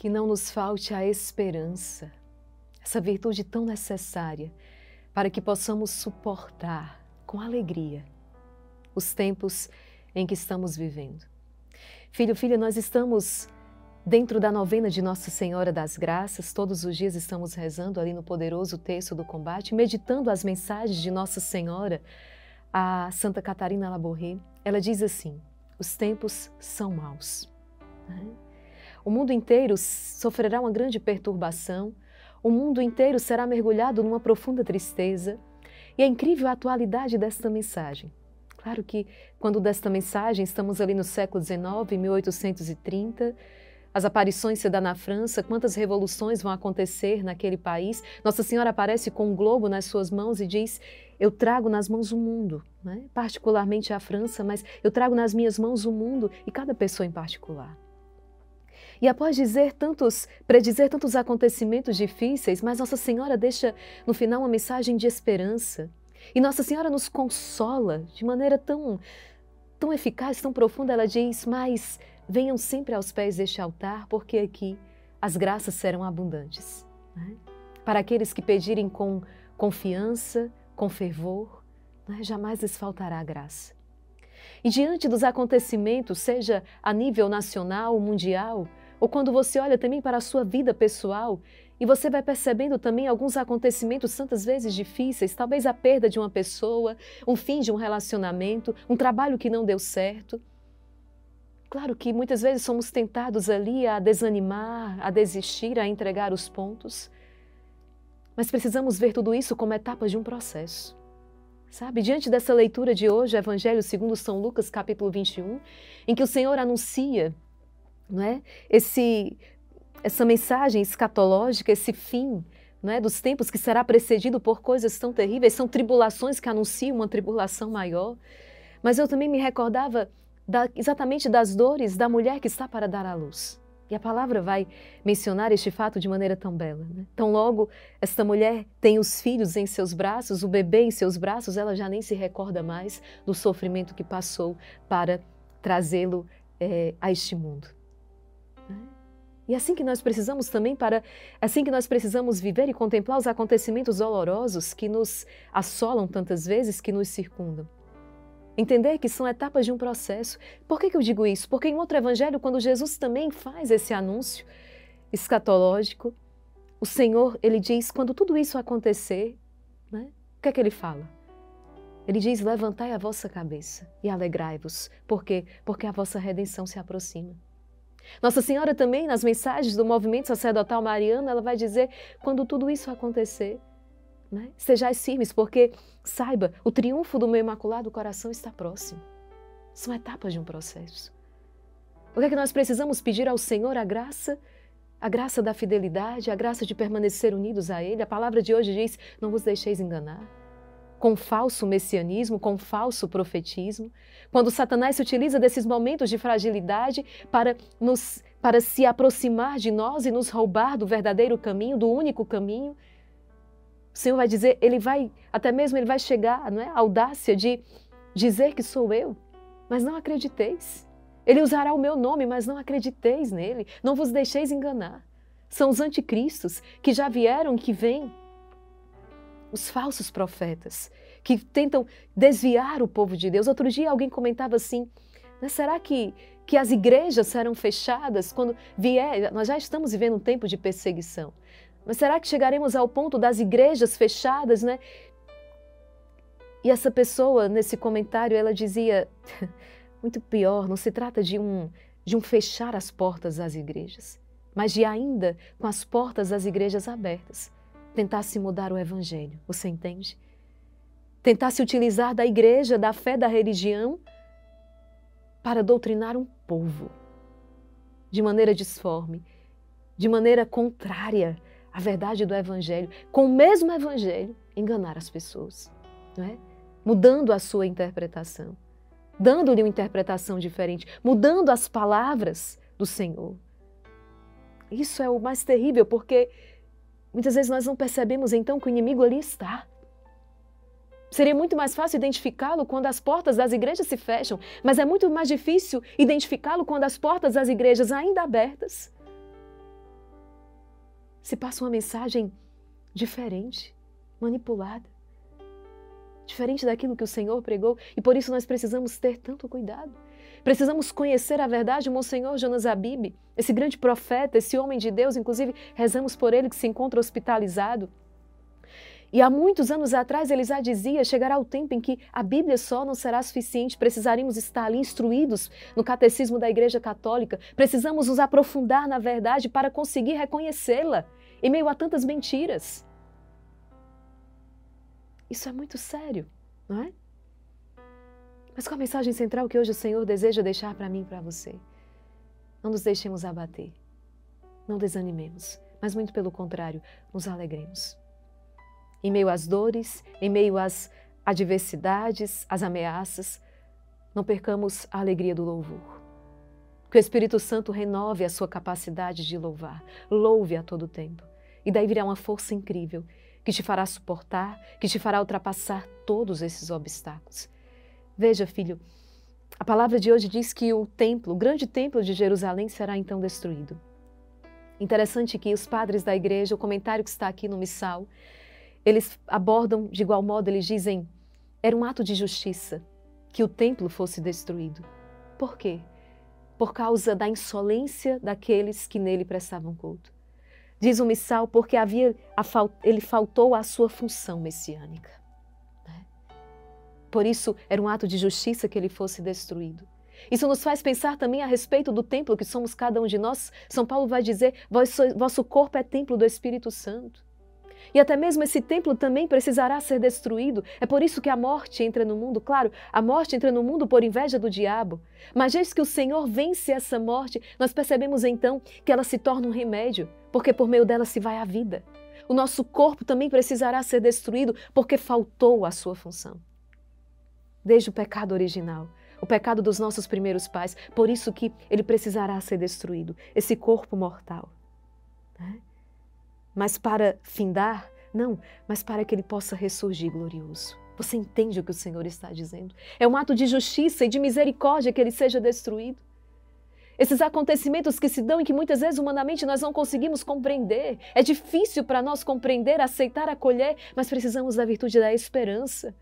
Que não nos falte a esperança, essa virtude tão necessária para que possamos suportar com alegria os tempos em que estamos vivendo. Filho, filha, nós estamos dentro da novena de Nossa Senhora das Graças, todos os dias estamos rezando ali no poderoso Terço do Combate, meditando as mensagens de Nossa Senhora, a Santa Catarina Labouré. Ela diz assim: os tempos são maus. O mundo inteiro sofrerá uma grande perturbação, o mundo inteiro será mergulhado numa profunda tristeza. E é incrível a atualidade desta mensagem. Claro que, quando desta mensagem, estamos ali no século XIX, 1830, as aparições se dão na França, quantas revoluções vão acontecer naquele país. Nossa Senhora aparece com um globo nas suas mãos e diz: eu trago nas mãos o mundo, né? Particularmente a França, mas eu trago nas minhas mãos o mundo e cada pessoa em particular. E após predizer tantos acontecimentos difíceis, mas Nossa Senhora deixa no final uma mensagem de esperança. E Nossa Senhora nos consola de maneira tão eficaz, tão profunda. Ela diz: mas venham sempre aos pés deste altar, porque aqui as graças serão abundantes. Né? Para aqueles que pedirem com confiança, com fervor, né? Jamais lhes faltará a graça. E diante dos acontecimentos, seja a nível nacional, mundial, ou quando você olha também para a sua vida pessoal, e você vai percebendo também alguns acontecimentos tantas vezes difíceis, talvez a perda de uma pessoa, um fim de um relacionamento, um trabalho que não deu certo. Claro que muitas vezes somos tentados ali a desanimar, a desistir, a entregar os pontos, mas precisamos ver tudo isso como etapas de um processo. Sabe, diante dessa leitura de hoje, Evangelho segundo São Lucas, capítulo 21, em que o Senhor anuncia, não é, essa mensagem escatológica, esse fim, não é, dos tempos que será precedido por coisas tão terríveis, são tribulações que anunciam uma tribulação maior. Mas eu também me recordava exatamente das dores da mulher que está para dar à luz. E a palavra vai mencionar este fato de maneira tão bela. Né? Tão logo esta mulher tem os filhos em seus braços, o bebê em seus braços, ela já nem se recorda mais do sofrimento que passou para trazê-lo a este mundo. E assim que nós precisamos também assim que nós precisamos viver e contemplar os acontecimentos dolorosos que nos assolam tantas vezes, que nos circundam. Entender que são etapas de um processo. Por que eu digo isso? Porque em outro evangelho, quando Jesus também faz esse anúncio escatológico, o Senhor, ele diz, quando tudo isso acontecer, né, o que é que ele fala? Ele diz: levantai a vossa cabeça e alegrai-vos. Por quê? Porque a vossa redenção se aproxima. Nossa Senhora também, nas mensagens do movimento sacerdotal mariano, ela vai dizer, quando tudo isso acontecer, né, sejais firmes, porque, saiba, o triunfo do meu imaculado coração está próximo. São etapas de um processo. O que é que nós precisamos pedir ao Senhor? A graça da fidelidade, a graça de permanecer unidos a Ele. A palavra de hoje diz: não vos deixeis enganar. Com falso messianismo, com falso profetismo. Quando Satanás se utiliza desses momentos de fragilidade para se aproximar de nós e nos roubar do verdadeiro caminho, do único caminho, o Senhor vai dizer, ele vai chegar, não é, a audácia de dizer que sou eu, mas não acrediteis. Ele usará o meu nome, mas não acrediteis nele. Não vos deixeis enganar. São os anticristos que já vieram, que vêm. Os falsos profetas que tentam desviar o povo de Deus. Outro dia alguém comentava assim, mas será que as igrejas serão fechadas quando vier? Nós já estamos vivendo um tempo de perseguição. Mas será que chegaremos ao ponto das igrejas fechadas, né? E essa pessoa, nesse comentário, ela dizia, muito pior, não se trata de um fechar as portas das igrejas, mas de ainda, com as portas das igrejas abertas, tentar se mudar o evangelho, você entende? Tentar se utilizar da igreja, da fé, da religião, para doutrinar um povo, de maneira disforme, de maneira contrária à verdade do evangelho, com o mesmo evangelho, enganar as pessoas, não é? Mudando a sua interpretação, dando-lhe uma interpretação diferente, mudando as palavras do Senhor. Isso é o mais terrível, porque muitas vezes nós não percebemos então que o inimigo ali está. Seria muito mais fácil identificá-lo quando as portas das igrejas se fecham, mas é muito mais difícil identificá-lo quando as portas das igrejas ainda abertas se passa uma mensagem diferente, manipulada, diferente daquilo que o Senhor pregou, e por isso nós precisamos ter tanto cuidado. Precisamos conhecer a verdade. O Monsenhor Jonas Abib, esse grande profeta, esse homem de Deus, inclusive rezamos por ele que se encontra hospitalizado. E há muitos anos atrás ele já dizia, chegará o tempo em que a Bíblia só não será suficiente, precisaríamos estar ali instruídos no catecismo da Igreja Católica, precisamos nos aprofundar na verdade para conseguir reconhecê-la em meio a tantas mentiras. Isso é muito sério, não é? Mas qual a mensagem central que hoje o Senhor deseja deixar para mim e para você? Não nos deixemos abater, não desanimemos, mas muito pelo contrário, nos alegremos. Em meio às dores, em meio às adversidades, às ameaças, não percamos a alegria do louvor. Que o Espírito Santo renove a sua capacidade de louvar, louve a todo tempo. E daí virá uma força incrível que te fará suportar, que te fará ultrapassar todos esses obstáculos. Veja, filho, a palavra de hoje diz que o templo, o grande templo de Jerusalém será então destruído. Interessante que os padres da igreja, o comentário que está aqui no missal, eles abordam de igual modo, eles dizem, era um ato de justiça que o templo fosse destruído. Por quê? Por causa da insolência daqueles que nele prestavam culto. Diz o missal, porque ele faltou à sua função messiânica. Por isso, era um ato de justiça que ele fosse destruído. Isso nos faz pensar também a respeito do templo que somos cada um de nós. São Paulo vai dizer, vosso corpo é templo do Espírito Santo. E até mesmo esse templo também precisará ser destruído. É por isso que a morte entra no mundo. Claro, a morte entra no mundo por inveja do diabo. Mas desde que o Senhor vence essa morte, nós percebemos então que ela se torna um remédio, porque por meio dela se vai a vida. O nosso corpo também precisará ser destruído, porque faltou a sua função. Desde o pecado original, o pecado dos nossos primeiros pais, por isso que ele precisará ser destruído, esse corpo mortal. Mas para findar, não, mas para que ele possa ressurgir glorioso. Você entende o que o Senhor está dizendo? É um ato de justiça e de misericórdia que ele seja destruído. Esses acontecimentos que se dão e que muitas vezes humanamente nós não conseguimos compreender. É difícil para nós compreender, aceitar, acolher, mas precisamos da virtude da esperança.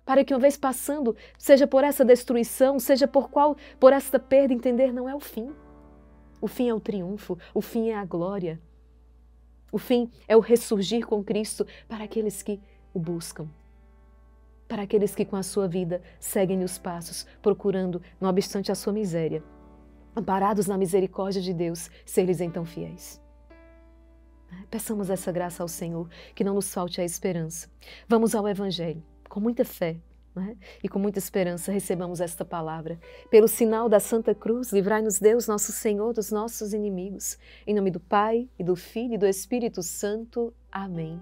Para que uma vez passando, seja por essa destruição, seja por esta perda, entender não é o fim. O fim é o triunfo, o fim é a glória. O fim é o ressurgir com Cristo para aqueles que o buscam. Para aqueles que com a sua vida seguem os passos, procurando, não obstante a sua miséria, amparados na misericórdia de Deus, ser-lhes então fiéis. Peçamos essa graça ao Senhor, que não nos falte a esperança. Vamos ao Evangelho. Com muita fé, e com muita esperança recebamos esta palavra. Pelo sinal da Santa Cruz, livrai-nos Deus, nosso Senhor, dos nossos inimigos. Em nome do Pai, e do Filho, e do Espírito Santo. Amém.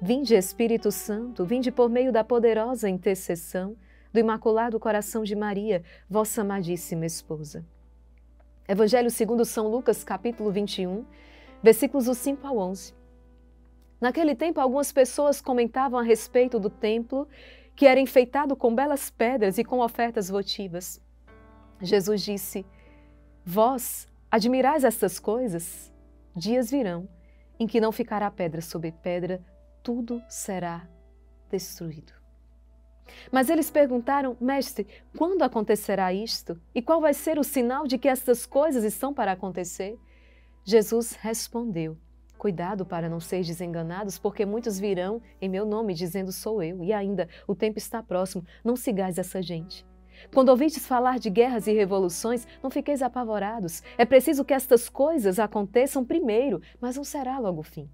Vinde, Espírito Santo, vinde por meio da poderosa intercessão do Imaculado Coração de Maria, vossa amadíssima esposa. Evangelho segundo São Lucas, capítulo 21, versículos do 5 ao 11. Naquele tempo, algumas pessoas comentavam a respeito do templo, que era enfeitado com belas pedras e com ofertas votivas. Jesus disse, vós admirais estas coisas? Dias virão em que não ficará pedra sobre pedra, tudo será destruído. Mas eles perguntaram, mestre, quando acontecerá isto? E qual vai ser o sinal de que estas coisas estão para acontecer? Jesus respondeu, cuidado para não seres desenganados, porque muitos virão em meu nome dizendo sou eu. E ainda, o tempo está próximo, não sigais essa gente. Quando ouvistes falar de guerras e revoluções, não fiqueis apavorados. É preciso que estas coisas aconteçam primeiro, mas não será logo o fim.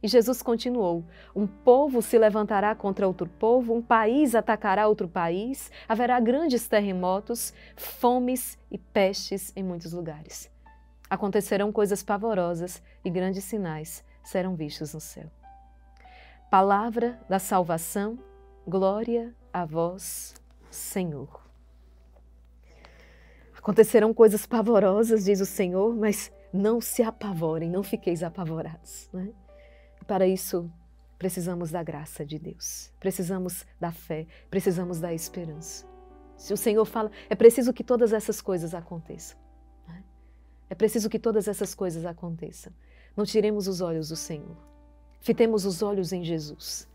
E Jesus continuou, um povo se levantará contra outro povo, um país atacará outro país, haverá grandes terremotos, fomes e pestes em muitos lugares. Acontecerão coisas pavorosas e grandes sinais serão vistos no céu. Palavra da salvação, glória a vós, Senhor. Acontecerão coisas pavorosas, diz o Senhor, mas não se apavorem, não fiqueis apavorados. Para isso, precisamos da graça de Deus, precisamos da fé, precisamos da esperança. Se o Senhor fala, é preciso que todas essas coisas aconteçam. É preciso que todas essas coisas aconteçam. não tiremos os olhos do Senhor. Fitemos os olhos em Jesus,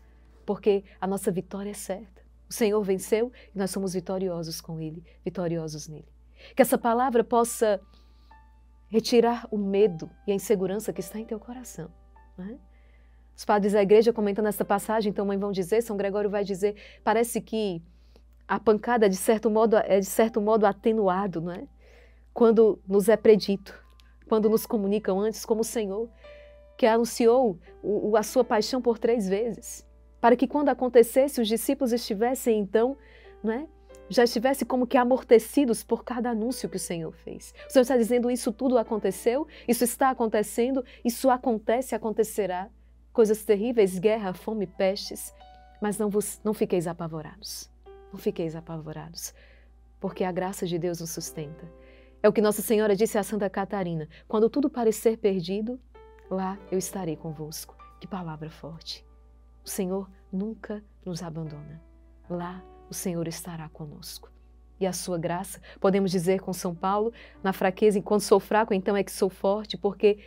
porque a nossa vitória é certa. O Senhor venceu e nós somos vitoriosos com Ele, vitoriosos nele. Que essa palavra possa retirar o medo e a insegurança que está em teu coração. Né? Os padres da igreja comentando essa passagem, então mãe vão dizer, São Gregório vai dizer, parece que a pancada de certo modo é de certo modo atenuado, não é? Quando nos é predito, quando nos comunicam antes como o Senhor, que anunciou a sua paixão por 3 vezes, para que quando acontecesse os discípulos estivessem então, não é? Já estivessem como que amortecidos por cada anúncio que o Senhor fez. O Senhor está dizendo, isso tudo aconteceu, isso está acontecendo, isso acontece, acontecerá. Coisas terríveis, guerra, fome, pestes, mas não fiqueis apavorados. Não fiqueis apavorados, porque a graça de Deus nos sustenta. É o que Nossa Senhora disse a Santa Catarina, quando tudo parecer perdido, lá eu estarei convosco. Que palavra forte. O Senhor nunca nos abandona. Lá o Senhor estará conosco. E a sua graça, podemos dizer com São Paulo, na fraqueza, enquanto sou fraco, então é que sou forte, porque,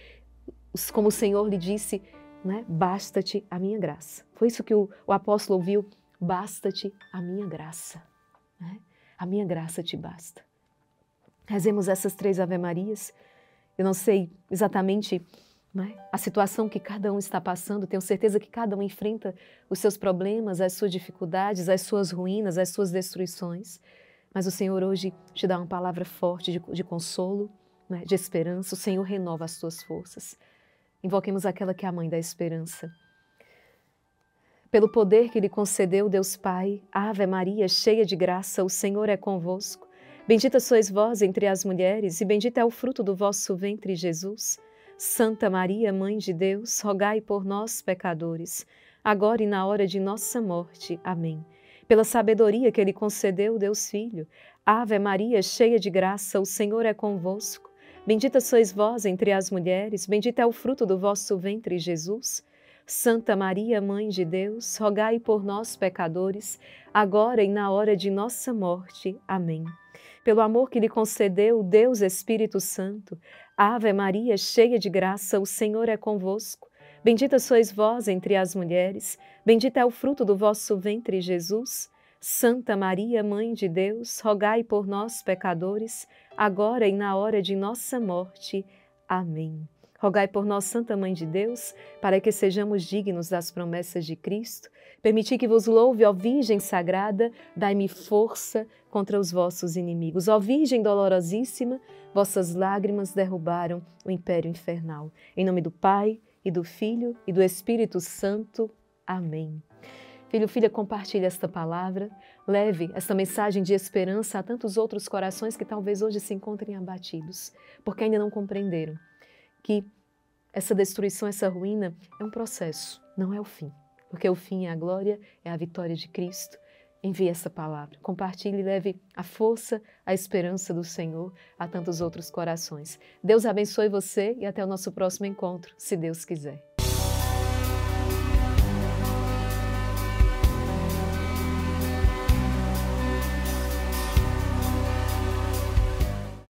como o Senhor lhe disse, né, basta-te a minha graça. Foi isso que o apóstolo ouviu, basta-te a minha graça. Né? A minha graça te basta. Rezemos essas 3 Ave-Marias. Eu não sei exatamente, né, a situação que cada um está passando, tenho certeza que cada um enfrenta os seus problemas, as suas dificuldades, as suas ruínas, as suas destruições. Mas o Senhor hoje te dá uma palavra forte de consolo, né, de esperança. O Senhor renova as tuas forças. Invoquemos aquela que é a mãe da esperança. Pelo poder que lhe concedeu Deus Pai, Ave Maria, cheia de graça, o Senhor é convosco. Bendita sois vós entre as mulheres, e bendito é o fruto do vosso ventre, Jesus. Santa Maria, Mãe de Deus, rogai por nós, pecadores, agora e na hora de nossa morte. Amém. Pela sabedoria que Ele concedeu, Deus Filho, Ave Maria, cheia de graça, o Senhor é convosco. Bendita sois vós entre as mulheres, bendito é o fruto do vosso ventre, Jesus. Santa Maria, Mãe de Deus, rogai por nós, pecadores, agora e na hora de nossa morte. Amém. Pelo amor que lhe concedeu Deus Espírito Santo, Ave Maria, cheia de graça, o Senhor é convosco. Bendita sois vós entre as mulheres, bendito é o fruto do vosso ventre, Jesus. Santa Maria, Mãe de Deus, rogai por nós, pecadores, agora e na hora de nossa morte. Amém. Rogai por nós, Santa Mãe de Deus, para que sejamos dignos das promessas de Cristo. Permiti que vos louve, ó Virgem Sagrada, dai-me força contra os vossos inimigos. Ó Virgem dolorosíssima, vossas lágrimas derrubaram o império infernal. Em nome do Pai, e do Filho, e do Espírito Santo. Amém. Filho, filha, compartilhe esta palavra, leve esta mensagem de esperança a tantos outros corações que talvez hoje se encontrem abatidos, porque ainda não compreenderam que essa destruição, essa ruína é um processo, não é o fim. Porque o fim é a glória, é a vitória de Cristo. Envie essa palavra, compartilhe e leve a força, a esperança do Senhor a tantos outros corações. Deus abençoe você e até o nosso próximo encontro, se Deus quiser.